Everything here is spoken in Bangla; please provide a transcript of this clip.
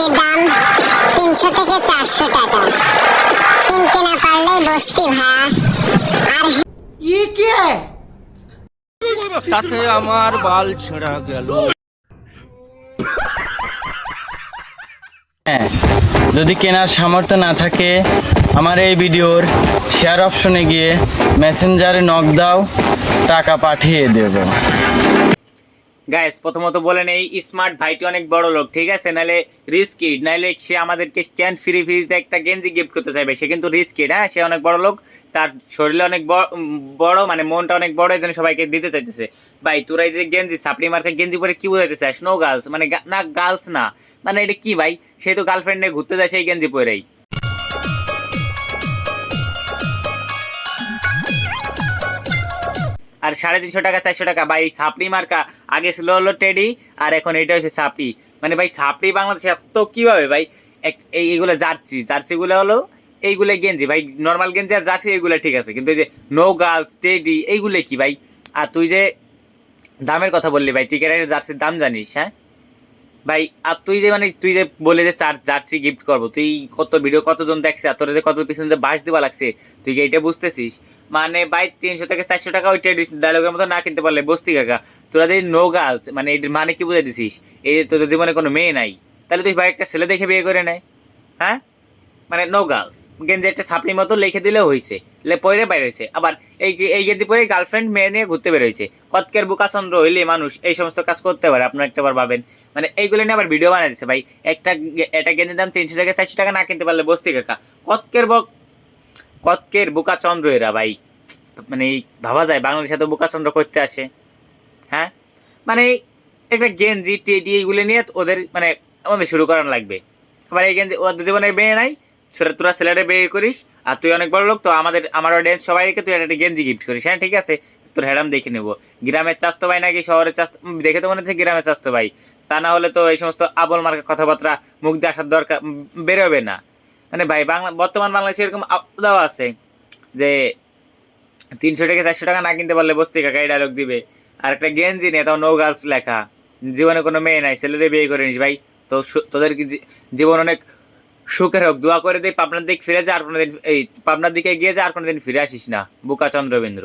গেঞ্জির দাম 300 থেকে 400 টাকা। কিনতে না পারলেই বস্তি ভাড়া। আর তাতে আমার বাল ছেঁড়া গেল। যদি কেনার সামর্থ্য না থাকে আমার এই ভিডিওর শেয়ার অপশনে গিয়ে মেসেঞ্জারে নক দাও, টাকা পাঠিয়ে দেব। গাইস প্রথমত বলে নেই, স্মার্ট ভাইটি অনেক বড় লোক, ঠিক আছে? নাহলে রিস্কিড, নাহলে সে আমাদেরকে ক্যান ফ্রিতে একটা গেঞ্জি গিফট করতে চাইবে। সে কিন্তু রিস্কিড, হ্যাঁ, সে অনেক বড় লোক, তার শরীরে অনেক বড় মানে মনটা অনেক বড়, এই জন্য সবাইকে দিতে চাইতেছে। ভাই তোরা এই যে গেঞ্জি সাপড়ি মার্কা গেঞ্জি পরে কি বোঝাতে চাস? নো গার্লস মানে না, গার্লস না, মানে এটা কি ভাই? সে তো গার্লফ্রেন্ড নিয়ে ঘুরতে যায় সেই গেঞ্জি পরেই। আর 350 টাকা 400 টাকা ভাই সাপড়ি মার্কা। আগে ছিল হলো টেডি, আর এখন এটা হচ্ছে সাপড়ি। মানে ভাই সাপড়ি বাংলাদেশে এত কীভাবে ভাই? এইগুলো জার্সিগুলো হলো এইগুলো গেঞ্জি ভাই, নর্মাল গেঞ্জি আর জার্সি এইগুলো ঠিক আছে, কিন্তু এই যে নো গার্লস টেডি এইগুলো কি ভাই? আর তুই যে দামের কথা বললি ভাই, তুই কেন জার্সির দাম জানিস? হ্যাঁ ভাই, আর তুই যে মানে তুই যে বলে যে জার্সি গিফট করবো, তুই কত ভিডিও কতজন দেখছে, আর তোর যে কত পিছনে যে বাস দিবা লাগছে, তুই কি এইটা বুঝতেছিস? মানে ভাই 300 থেকে 400 টাকা ওই ডায়লগের মতো না কিনতে পারলে বস্তি কাকা। তোরা যে নো গার্লস মানে এটির মানে কি বুঝে দিছিস? এই যে তোদের জীবনে কোনো মেয়ে নাই, তাহলে তুই ভাই একটা ছেলে দেখে বিয়ে করে নেয়। হ্যাঁ মানে নো গার্লস গেঞ্জি একটা ছাপড়ির মতো লিখে দিলেও হয়েছে, পরে বাইরে হয়েছে। আবার এই গেঞ্জি পরে গার্লফ্রেন্ড মেয়ে নিয়ে ঘুরতে বেরোয়েছে। কতকের বুকাচন্দ্র হইলে মানুষ এই সমস্ত কাজ করতে পারে, আপনার একটাবার ভাবেন। মানে এইগুলো নিয়ে আবার ভিডিও বানিয়ে দিচ্ছে ভাই। একটা গেঞ্জির দাম 300 থেকে 400 টাকা না কিনতে পারলে বস্তি কাকা। কতকের বুকাচন্দ্র এরা ভাই। মানে ভাবা যায় বাংলাদেশে তো বুকাচন্দ্র করতে আসে? হ্যাঁ মানে একটা গেঞ্জি টেডি এইগুলো নিয়ে ওদের মানে আমাদের শুরু করানো লাগবে। আবার এই গেঞ্জি ওদের জীবনে মেয়ে নাই, তোরা ছেলেটা বিয়ে করিস, আর তুই অনেক বড় লোক, তো আমার অডিয়েন্স সবাই রেখে তুই একটা গেঞ্জি গিফট করিস। হ্যাঁ ঠিক আছে, তোর হ্যাডাম দেখে নেবো। গ্রামের চাস্তো ভাই নাকি শহরের চাস্তো? দেখে তো মনে হচ্ছে গ্রামের চাস্তো ভাই। তা না হলে তো এই সমস্ত আবল মার্কা কথাবার্তা মুখ দিয়ে আসার দরকার বেরোবে না। মানে ভাই বর্তমান বাংলাদেশে এরকম দেওয়া আছে যে 300 থেকে 400 টাকা না কিনতে পারলে বস্তি কাকা এই ডায়লগ দিবে। আর একটা গেঞ্জি নিয়ে তাও নো গার্লস লেখা, জীবনে কোনো মেয়ে নাই, ছেলেদের বিয়ে করে নিস ভাই। তো তোদের কি জীবন অনেক সুখের হোক, দোয়া করে দিই পাবনার দিকে ফিরে যা, আর কোনোদিন এই পাবনার দিকে গিয়ে যা, আর কোনোদিন ফিরে আসিস না, বুকা চন্দ্রবেন্দ্র।